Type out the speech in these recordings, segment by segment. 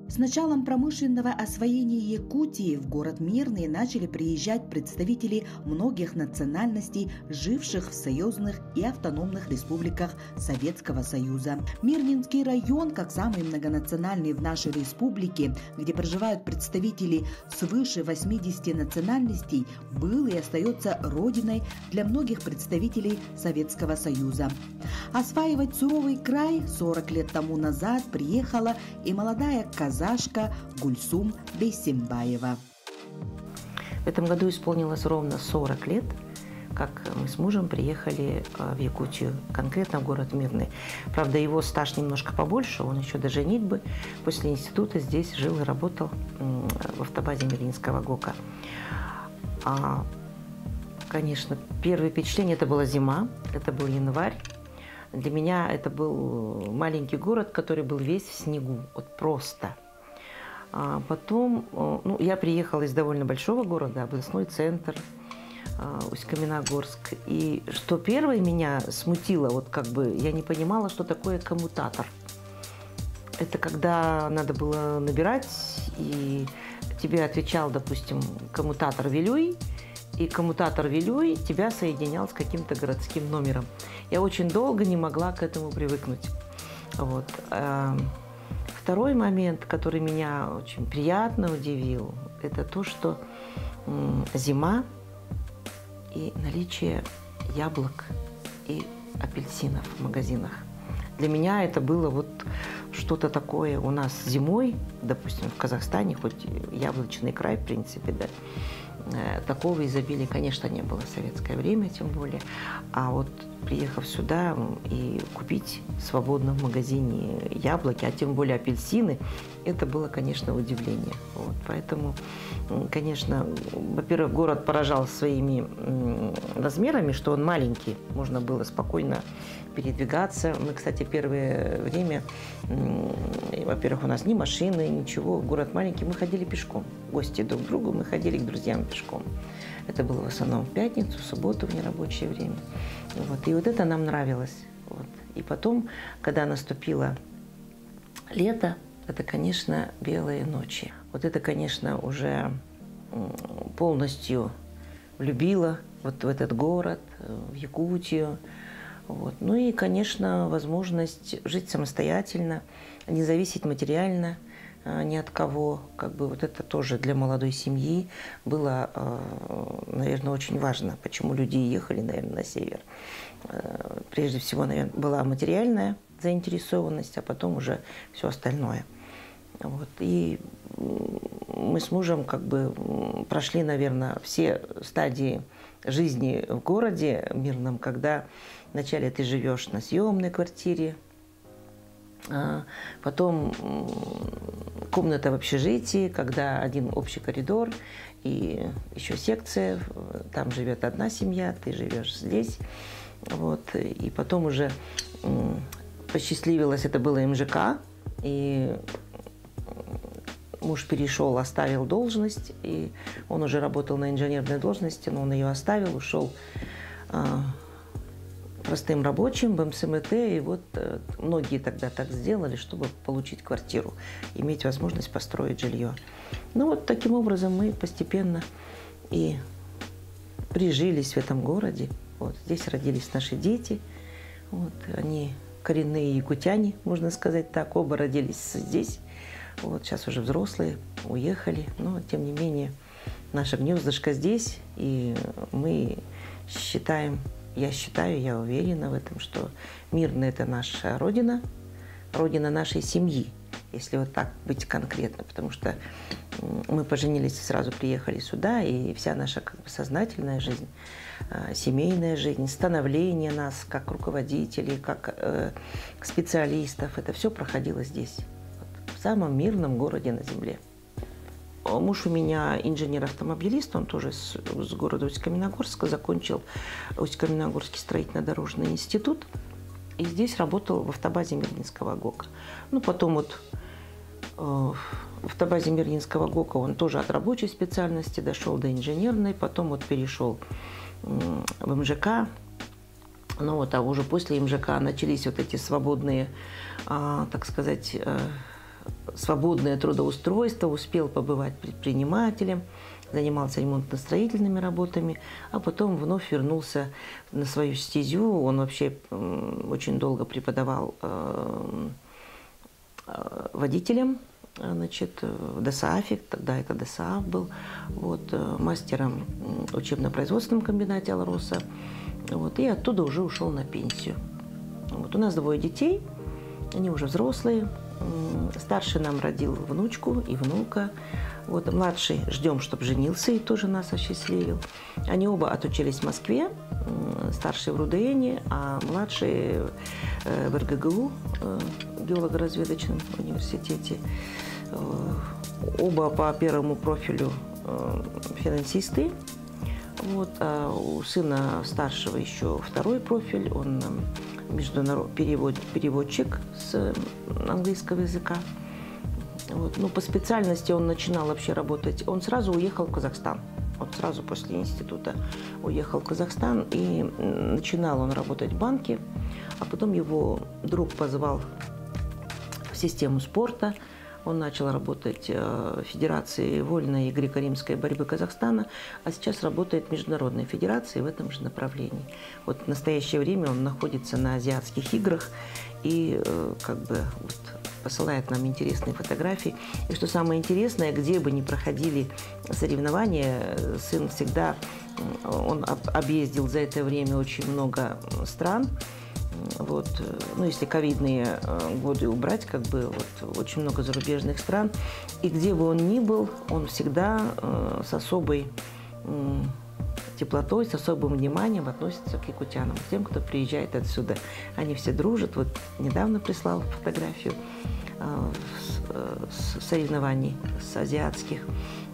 С началом промышленного освоения Якутии в город Мирный начали приезжать представители многих национальностей, живших в союзных и автономных республиках Советского Союза. Мирнинский район, как самый многонациональный в нашей республике, где проживают представители свыше 80 национальностей, был и остается родиной для многих представителей Советского Союза. Осваивать суровый край 40 лет тому назад приехала и молодая казашка Гульсум Бейсембаева. В этом году исполнилось ровно 40 лет, как мы с мужем приехали в Якутию, конкретно в город Мирный. Правда, его стаж немножко побольше, он еще до женитьбы после института здесь жил и работал в автобазе Мирнинского ГОКа. Конечно, первое впечатление – это была зима, это был январь. Для меня это был маленький город, который был весь в снегу, вот просто. Потом, я приехала из довольно большого города, областной центр, Усть-Каменогорск. И что первое меня смутило, я не понимала, что такое коммутатор. Это когда надо было набирать, и тебе отвечал, допустим, коммутатор Вилюй, и коммутатор Вилюй тебя соединял с каким-то городским номером. Я очень долго не могла к этому привыкнуть. Второй момент, который меня очень приятно удивил, это то, что зима и наличие яблок и апельсинов в магазинах. Для меня это было что-то такое. У нас зимой, допустим, в Казахстане, хоть яблочный край, в принципе, да, такого изобилия, конечно, не было в советское время, тем более. А приехав сюда и купить свободно в магазине яблоки, а тем более апельсины, это было, конечно, удивление. Поэтому, конечно, во-первых, город поражал своими размерами, что он маленький, можно было спокойно передвигаться. Мы, кстати, первое время, во-первых, у нас ни машины, ничего, город маленький, мы ходили пешком. Гости друг к другу, мы ходили к друзьям пешком. Это было в основном в пятницу, в субботу, в нерабочее время. И это нам нравилось. И потом, когда наступило лето, это, конечно, белые ночи. Это, конечно, уже полностью влюбила в этот город, в Якутию. Ну и, конечно, возможность жить самостоятельно, не зависеть материально ни от кого. Это тоже для молодой семьи было, наверное, очень важно. Почему люди ехали, наверное, на север. Прежде всего, наверное, была материальная заинтересованность, а потом уже все остальное. И мы с мужем прошли, наверное, все стадии жизни в городе Мирном, когда вначале ты живешь на съемной квартире, потом комната в общежитии, когда один общий коридор и еще секция, там живет одна семья, ты живешь здесь. И потом уже посчастливилось, это было МЖК, и муж перешел, оставил должность, и он уже работал на инженерной должности, но он ее оставил, ушел простым рабочим в МСМТ, и многие тогда так сделали, чтобы получить квартиру, иметь возможность построить жилье. Таким образом мы постепенно и прижились в этом городе. Здесь родились наши дети, они коренные якутяне, можно сказать так, оба родились здесь. Сейчас уже взрослые, уехали, но тем не менее наше гнездышко здесь, и мы считаем, я уверена в этом, что Мирный – это наша родина, родина нашей семьи, если так быть конкретно, потому что мы поженились и сразу приехали сюда, и вся наша сознательная жизнь, семейная жизнь, становление нас как руководителей, как специалистов, это все проходило здесь, в самом мирном городе на земле. Муж у меня инженер-автомобилист, он тоже с города Усть-Каменогорска, закончил Усть-Каменогорский строительно-дорожный институт и здесь работал в автобазе Мирнинского ГОКа. Потом в автобазе Мирнинского ГОКа он тоже от рабочей специальности дошел до инженерной, потом перешел в МЖК. А уже после МЖК начались эти свободные, так сказать, свободное трудоустройство, успел побывать предпринимателем, занимался ремонтно-строительными работами, а потом вновь вернулся на свою стезю. Он вообще очень долго преподавал водителем, значит, в ДОСААФе, тогда это ДОСААФ был, вот, мастером в учебно-производственном комбинате «Алроса». Вот, и оттуда уже ушел на пенсию. Вот, у нас 2 детей, они уже взрослые. Старший нам родил внучку и внука. Вот, младший ждем, чтобы женился, и тоже нас осчастливил. Они оба отучились в Москве, старший в РУДН, а младший в РГГУ, геолого-разведочном университете. Оба по первому профилю финансисты. Вот, а у сына старшего еще 2-й профиль, он переводчик с английского языка. Вот. Ну, по специальности он начинал вообще работать. Он сразу уехал в Казахстан. Вот сразу после института уехал в Казахстан. И начинал он работать в банке. А потом его друг позвал в систему спорта. Он начал работать в Федерации вольной и греко-римской борьбы Казахстана, а сейчас работает в Международной Федерации в этом же направлении. Вот в настоящее время он находится на Азиатских играх и как бы вот посылает нам интересные фотографии. И что самое интересное, где бы ни проходили соревнования, сын всегда, он объездил за это время очень много стран. Вот, ну, если ковидные годы убрать, как бы вот, очень много зарубежных стран. И где бы он ни был, он всегда с особой теплотой, с особым вниманием относится к якутянам, к тем, кто приезжает отсюда. Они все дружат. Вот недавно прислал фотографию с соревнований с азиатских,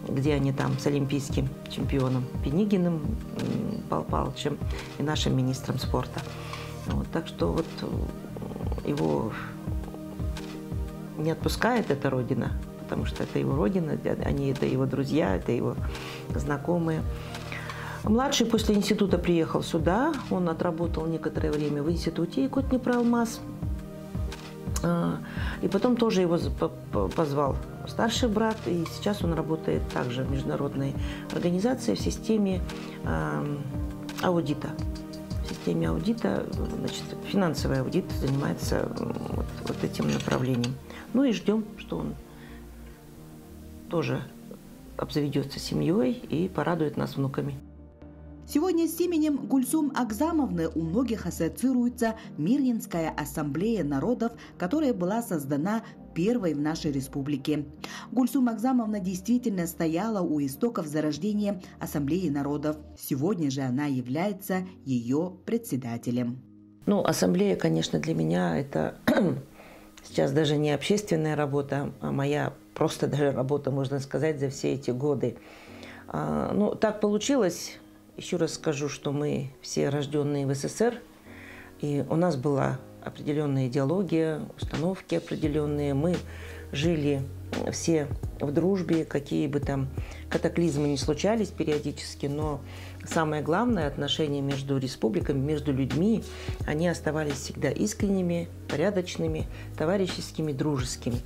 где они там с олимпийским чемпионом Пенигиным Пал Палычем и нашим министром спорта. Вот, так что вот его не отпускает эта родина, потому что это его родина, они это его друзья, это его знакомые. Младший после института приехал сюда, он отработал некоторое время в институте Якутнепроалмаз, и потом тоже его позвал старший брат, и сейчас он работает также в международной организации в системе аудита. В системе аудита, значит, финансовый аудит занимается вот этим направлением. Ну и ждем, что он тоже обзаведется семьей и порадует нас внуками. Сегодня с именем Гульсум Акзамовны у многих ассоциируется Мирнинская ассамблея народов, которая была создана первой в нашей республике. Гульсум Акзамовна действительно стояла у истоков зарождения Ассамблеи народов. Сегодня же она является ее председателем. Ну, ассамблея, конечно, для меня это сейчас даже не общественная работа, а моя просто даже работа, можно сказать, за все эти годы. Ну, так получилось. Еще раз скажу, что мы все рожденные в СССР, и у нас была определенная идеология, установки определенные. Мы жили все в дружбе, какие бы там катаклизмы ни случались периодически, но самое главное, отношения между республиками, между людьми, они оставались всегда искренними, порядочными, товарищескими, дружескими.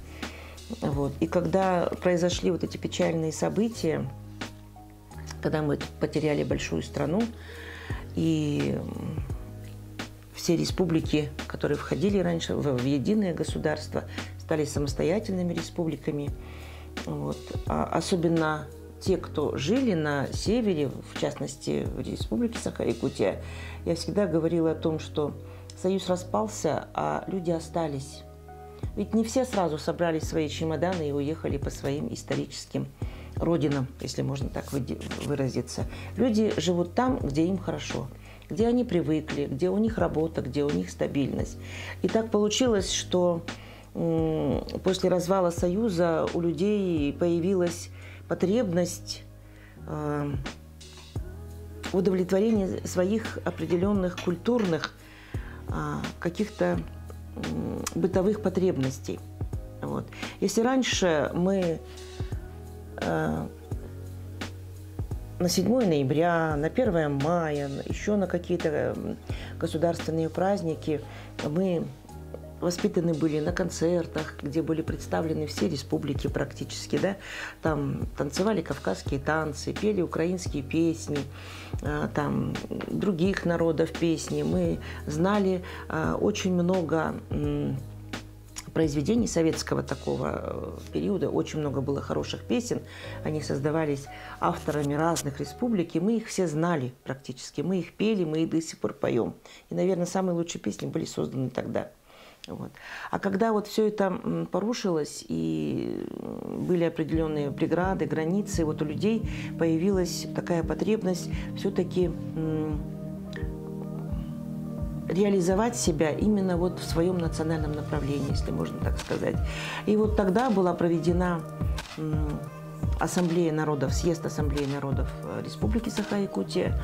Вот. И когда произошли вот эти печальные события, когда мы потеряли большую страну, и все республики, которые входили раньше в единое государство, стали самостоятельными республиками. Вот. А особенно те, кто жили на севере, в частности, в республике Саха-Якутия, я всегда говорила о том, что союз распался, а люди остались. Ведь не все сразу собрали свои чемоданы и уехали по своим историческим родинам, если можно так выразиться. Люди живут там, где им хорошо, где они привыкли, где у них работа, где у них стабильность. И так получилось, что после развала Союза у людей появилась потребность удовлетворения своих определенных культурных каких-то бытовых потребностей. Вот. Если раньше мы на 7 ноября, на 1 мая, еще на какие-то государственные праздники мы воспитаны были на концертах, где были представлены все республики практически, да, там танцевали кавказские танцы, пели украинские песни, там других народов песни. Мы знали очень много произведений советского такого периода, очень много было хороших песен, они создавались авторами разных республик, и мы их все знали практически, мы их пели, мы их до сих пор поем. И, наверное, самые лучшие песни были созданы тогда. Вот. А когда вот все это порушилось, и были определенные преграды, границы, вот у людей появилась такая потребность все-таки реализовать себя именно вот в своем национальном направлении, если можно так сказать. И вот тогда была проведена Ассамблея народов, съезд Ассамблеи народов Республики Саха-Якутия.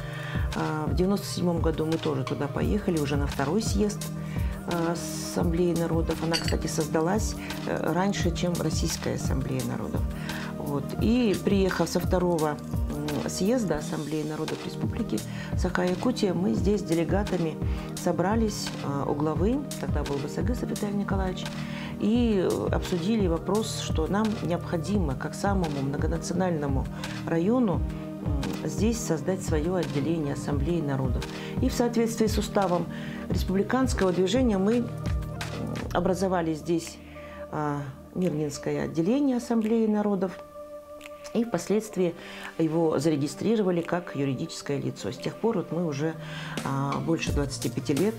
В 1997 году мы тоже туда поехали, уже на второй съезд Ассамблеи народов. Она, кстати, создалась раньше, чем Российская Ассамблея народов. Вот. И приехав со второго съезда Ассамблеи народов Республики Саха-Якутия, мы здесь с делегатами собрались у главы, тогда был ВСГ Виталий Николаевич, и обсудили вопрос, что нам необходимо, как самому многонациональному району, здесь создать свое отделение Ассамблеи народов. И в соответствии с уставом республиканского движения мы образовали здесь Мирнинское отделение Ассамблеи народов, и впоследствии его зарегистрировали как юридическое лицо. С тех пор вот мы уже больше 25 лет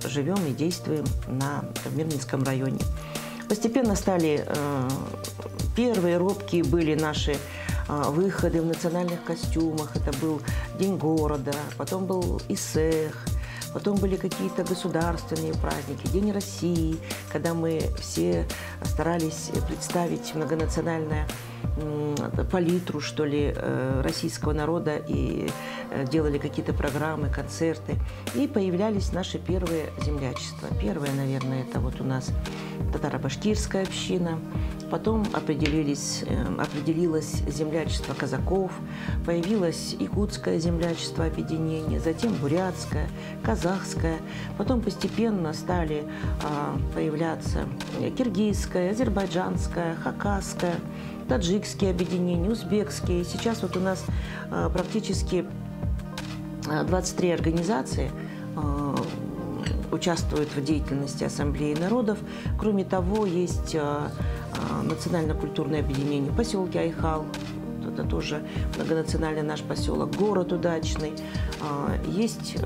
живем и действуем в Мирнинском районе. Постепенно стали первые робкие были наши выходы в национальных костюмах. Это был День города, потом был ИСЭХ, потом были какие-то государственные праздники, День России, когда мы все старались представить многонациональное палитру, что ли, российского народа и делали какие-то программы, концерты. И появлялись наши первые землячества. Первое, наверное, это вот у нас татаро-башкирская община. Потом определилось землячество казаков, появилось якутское землячество объединение, затем бурятское, казахское. Потом постепенно стали появляться киргизское, азербайджанское, хакасское, таджикские объединения, узбекские. Сейчас вот у нас практически 23 организации участвуют в деятельности Ассамблеи народов. Кроме того, есть национально-культурное объединение поселки Айхал. Это тоже многонациональный наш поселок, город удачный. Есть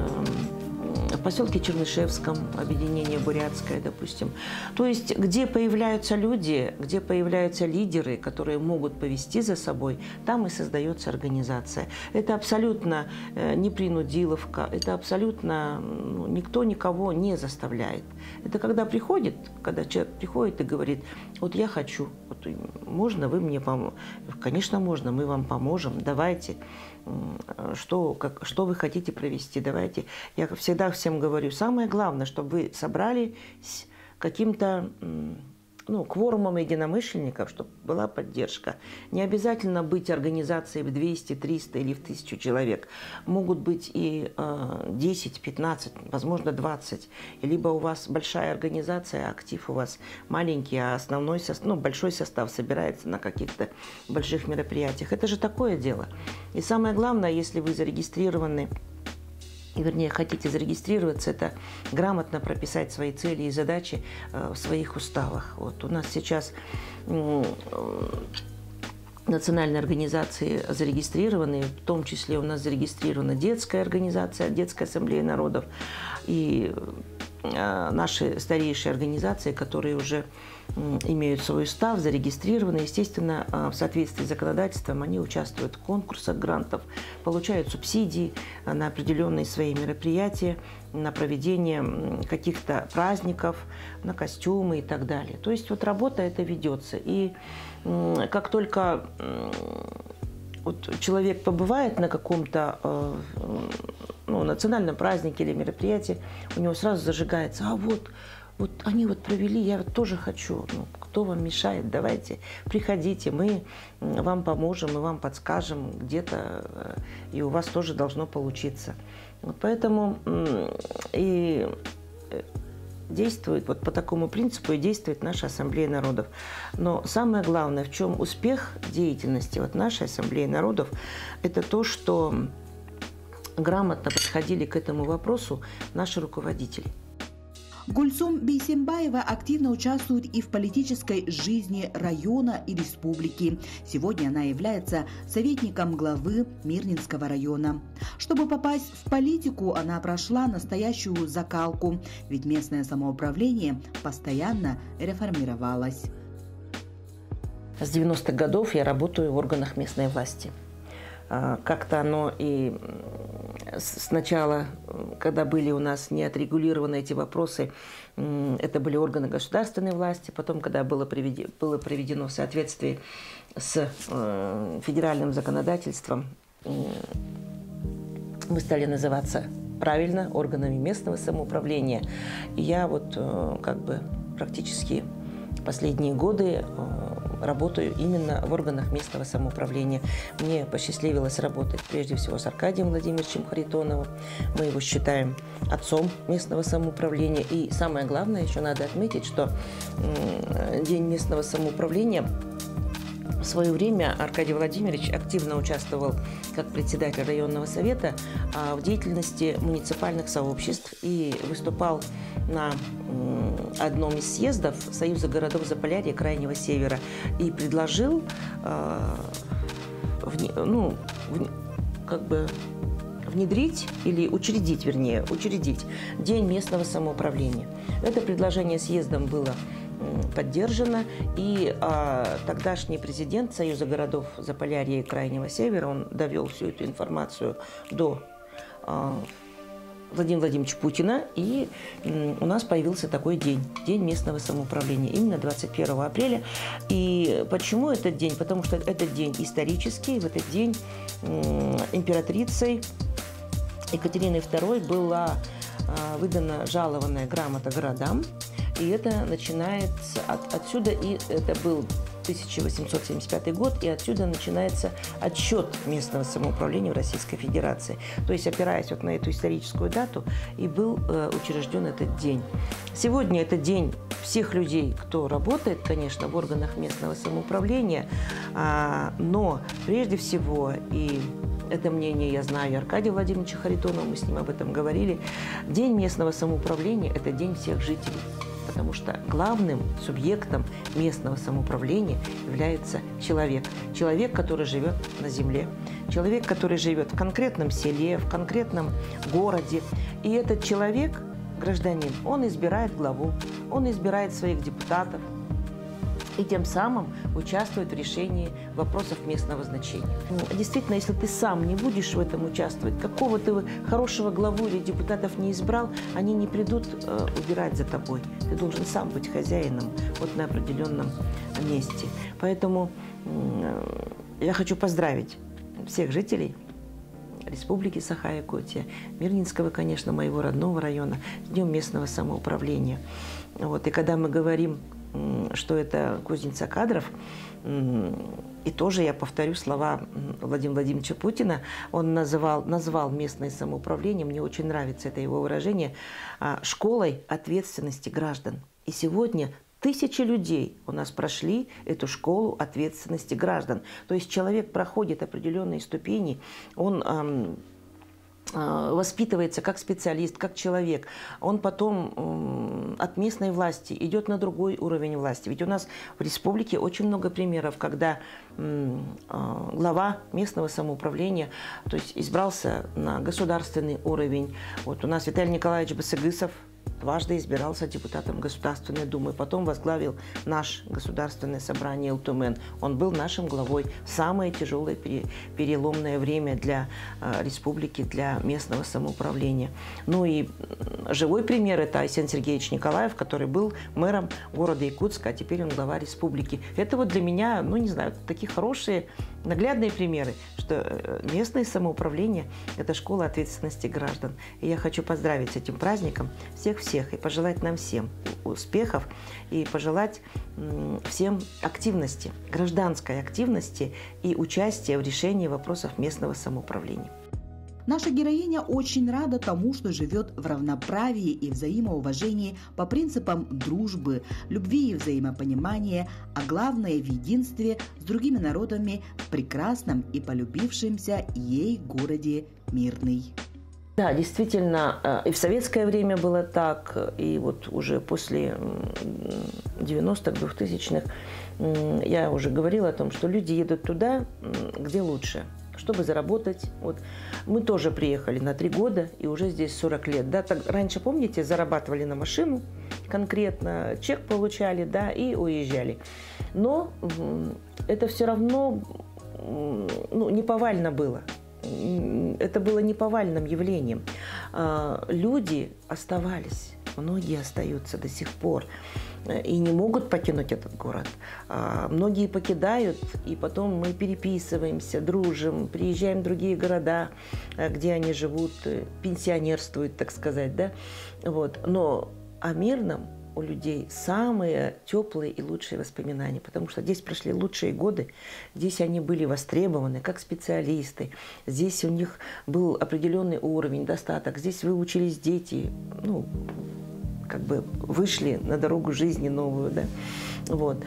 в поселке Чернышевском объединение бурятское, допустим. То есть, где появляются люди, где появляются лидеры, которые могут повести за собой, там и создается организация. Это абсолютно не принудиловка, это абсолютно никто никого не заставляет. Это когда человек приходит и говорит: вот я хочу, вот, можно вы мне поможете? Конечно, можно, мы вам поможем, давайте. Что вы хотите провести, давайте. Я всегда всем говорю, самое главное, чтобы вы собрались каким-то кворумом единомышленников, чтобы была поддержка. Не обязательно быть организацией в 200, 300 или в 1000 человек. Могут быть и 10, 15, возможно 20. Либо у вас большая организация, актив у вас маленький, а основной большой состав собирается на каких-то больших мероприятиях. Это же такое дело. И самое главное, если вы зарегистрированы, вернее, хотите зарегистрироваться, это грамотно прописать свои цели и задачи в своих уставах. Вот у нас сейчас национальные организации зарегистрированы, в том числе у нас зарегистрирована детская организация, Детская ассамблея народов, и наши старейшие организации, которые уже имеют свой устав, зарегистрированы. Естественно, в соответствии с законодательством они участвуют в конкурсах грантов, получают субсидии на определенные свои мероприятия, на проведение каких-то праздников, на костюмы и так далее. То есть вот работа эта ведется. И как только человек побывает на каком-то национальном празднике или мероприятии, у него сразу зажигается: вот они провели, я тоже хочу. Кто вам мешает? Давайте, приходите, мы вам поможем, мы вам подскажем где-то, и у вас тоже должно получиться. Поэтому и действует, вот по такому принципу и действует наша Ассамблея народов. Но самое главное, в чем успех деятельности вот нашей Ассамблеи народов, это то, что грамотно подходили к этому вопросу наши руководители. Гульсум Бейсембаева активно участвует и в политической жизни района и республики. Сегодня она является советником главы Мирнинского района. Чтобы попасть в политику, она прошла настоящую закалку, ведь местное самоуправление постоянно реформировалось. С 90-х годов я работаю в органах местной власти. Как-то оно и сначала, когда были у нас не отрегулированы эти вопросы, это были органы государственной власти. Потом, когда было приведено в соответствии с федеральным законодательством, мы стали называться правильно органами местного самоуправления. И я вот как бы практически последние годы работаю именно в органах местного самоуправления. Мне посчастливилось работать прежде всего с Аркадием Владимировичем Харитоновым. Мы его считаем отцом местного самоуправления. И самое главное, еще надо отметить, что День местного самоуправления в свое время Аркадий Владимирович активно участвовал как председатель районного совета в деятельности муниципальных сообществ и выступал на одном из съездов Союза городов Заполярья Крайнего Севера и предложил внедрить или учредить День местного самоуправления. Это предложение съездом было поддержано, и тогдашний президент Союза городов Заполярья и Крайнего Севера, он довел всю эту информацию до Владимира Владимировича Путина, и у нас появился такой день, День местного самоуправления, именно 21 апреля. И почему этот день? Потому что этот день исторический, в этот день императрицей Екатериной II была выдана жалованная грамота городам, и это начинается отсюда, и это был 1875 год, и отсюда начинается отсчет местного самоуправления в Российской Федерации. То есть, опираясь вот на эту историческую дату, и был учрежден этот день. Сегодня это день всех людей, кто работает, конечно, в органах местного самоуправления, но прежде всего, и это мнение я знаю Аркадия Владимировича Харитонова, мы с ним об этом говорили, День местного самоуправления – это день всех жителей. Потому что главным субъектом местного самоуправления является человек. Человек, который живет на земле. Человек, который живет в конкретном селе, в конкретном городе. И этот человек, гражданин, он избирает главу, он избирает своих депутатов. И тем самым участвует в решении вопросов местного значения. Действительно, если ты сам не будешь в этом участвовать, какого ты хорошего главу или депутатов не избрал, они не придут убирать за тобой. Ты должен сам быть хозяином вот на определенном месте. Поэтому я хочу поздравить всех жителей Республики Саха-Якутия, Мирнинского, конечно, моего родного района, с Днем местного самоуправления. Вот. И когда мы говорим, что это кузница кадров, и тоже я повторю слова Владимира Владимировича Путина, он назвал местное самоуправление, мне очень нравится это его выражение, школой ответственности граждан. И сегодня тысячи людей у нас прошли эту школу ответственности граждан. То есть человек проходит определенные ступени, он воспитывается как специалист, как человек. Он потом от местной власти идет на другой уровень власти. Ведь у нас в республике очень много примеров, когда глава местного самоуправления, то есть избрался на государственный уровень. Вот у нас Виталий Николаевич Басыгысов дважды избирался депутатом Государственной Думы, потом возглавил наше Государственное собрание ЛТУМН. Он был нашим главой в самое тяжелое переломное время для республики, для местного самоуправления. Ну и живой пример – это Айсен Сергеевич Николаев, который был мэром города Якутска, а теперь он глава республики. Это вот для меня, ну не знаю, такие хорошие, наглядные примеры, что местное самоуправление – это школа ответственности граждан. И я хочу поздравить с этим праздником всех и пожелать нам всем успехов и пожелать всем активности, гражданской активности и участия в решении вопросов местного самоуправления. Наша героиня очень рада тому, что живет в равноправии и взаимоуважении по принципам дружбы, любви и взаимопонимания, а главное в единстве с другими народами в прекрасном и полюбившемся ей городе Мирный. Да, действительно, и в советское время было так, и вот уже после 90-х, 2000-х я уже говорила о том, что люди едут туда, где лучше, чтобы заработать. Вот мы тоже приехали на 3 года, и уже здесь 40 лет. Да? Так, раньше, помните, зарабатывали на машину конкретно, чек получали, да, и уезжали. Но это все равно не повально было. Это было не повальным явлением. Люди оставались, многие остаются до сих пор и не могут покинуть этот город. Многие покидают, и потом мы переписываемся, дружим, приезжаем в другие города, где они живут, пенсионерствуют, так сказать, да? Вот. Но о Мирном у людей самые теплые и лучшие воспоминания, потому что здесь прошли лучшие годы, здесь они были востребованы как специалисты, здесь у них был определенный уровень, достаток, здесь выучились дети, как бы вышли на дорогу жизни новую, да. Вот.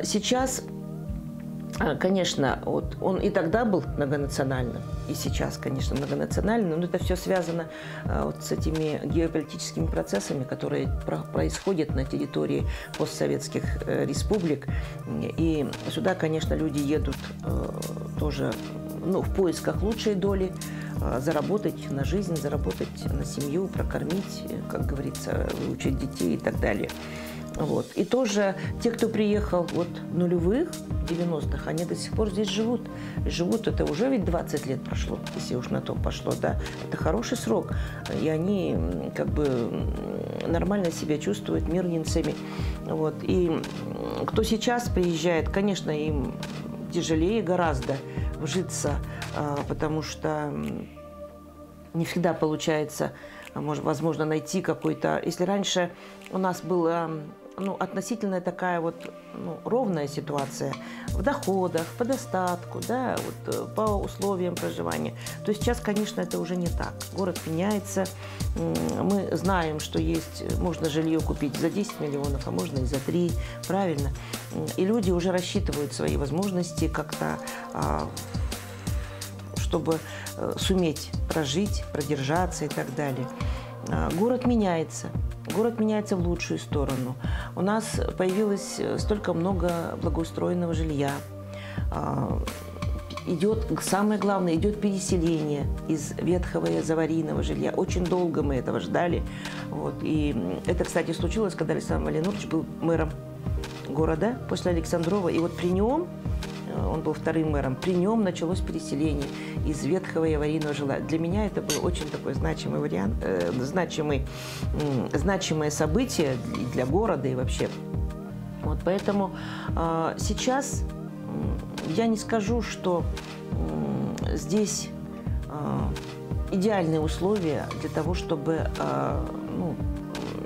Сейчас, конечно, вот он и тогда был многонациональным, и сейчас, конечно, многонациональным, но это все связано вот с этими геополитическими процессами, которые происходят на территории постсоветских республик. И сюда, конечно, люди едут тоже в поисках лучшей доли, заработать на жизнь, заработать на семью, прокормить, как говорится, выучить детей и так далее. Вот. И тоже те, кто приехал нулевых, 90-х, они до сих пор здесь живут. Живут, это уже ведь 20 лет прошло, если уж на то пошло, да. Это хороший срок. И они как бы нормально себя чувствуют мирнинцами. Вот. И кто сейчас приезжает, конечно, им тяжелее гораздо вжиться, потому что не всегда получается, возможно, найти какой-то... Если раньше у нас была относительно такая ровная ситуация в доходах, по достатку, да, по условиям проживания, то сейчас, конечно, это уже не так. Город меняется. Мы знаем, что можно жилье купить за 10 миллионов, а можно и за 3, правильно. И люди уже рассчитывают свои возможности как-то, чтобы суметь прожить, продержаться и так далее. Город меняется. Город меняется в лучшую сторону. У нас появилось столько много благоустроенного жилья. Самое главное, идет переселение из ветхого и из аварийного жилья. Очень долго мы этого ждали. Вот. И это, кстати, случилось, когда Александр Валерьянович был мэром города после Александрова. И вот при нем, он был вторым мэром, при нем началось переселение из ветхого и аварийного жилья. Для меня это был очень такой значимый вариант, значимое событие для города и вообще. Вот поэтому сейчас я не скажу, что здесь идеальные условия для того, чтобы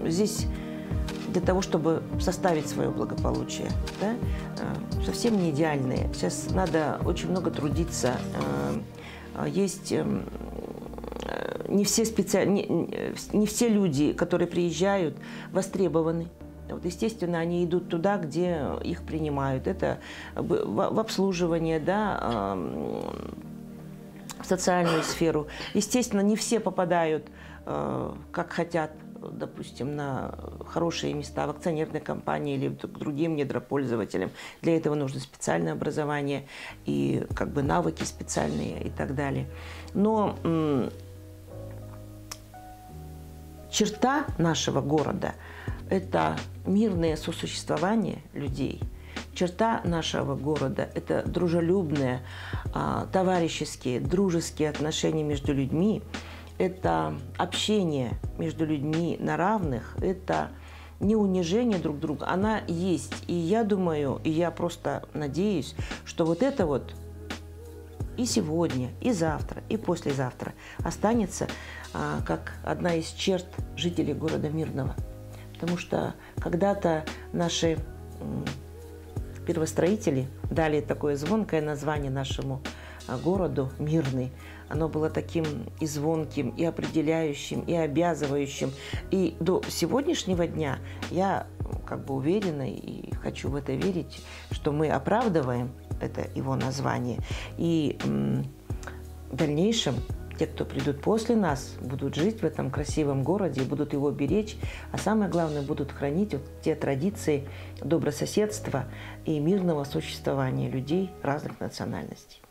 здесь для того, чтобы составить свое благополучие. Да? Совсем не идеальные. Сейчас надо очень много трудиться. Есть не все люди, которые приезжают, востребованы. Вот, естественно, они идут туда, где их принимают. Это в обслуживание, да, в социальную сферу. Естественно, не все попадают, как хотят, допустим, на хорошие места в акционерной компании или к другим недропользователям. Для этого нужно специальное образование и как бы навыки специальные и так далее. Но черта нашего города – это мирное сосуществование людей. Черта нашего города – это дружелюбные, товарищеские, дружеские отношения между людьми. Это общение между людьми на равных, это не унижение друг друга, она есть. И я думаю, и я просто надеюсь, что вот это вот и сегодня, и завтра, и послезавтра останется как одна из черт жителей города Мирного. Потому что когда-то наши первостроители дали такое звонкое название нашему городу Мирный, оно было таким и звонким, и определяющим, и обязывающим. И до сегодняшнего дня я как бы уверена и хочу в это верить, что мы оправдываем это его название. И в дальнейшем те, кто придут после нас, будут жить в этом красивом городе, будут его беречь, а самое главное, будут хранить вот те традиции добрососедства и мирного существования людей разных национальностей.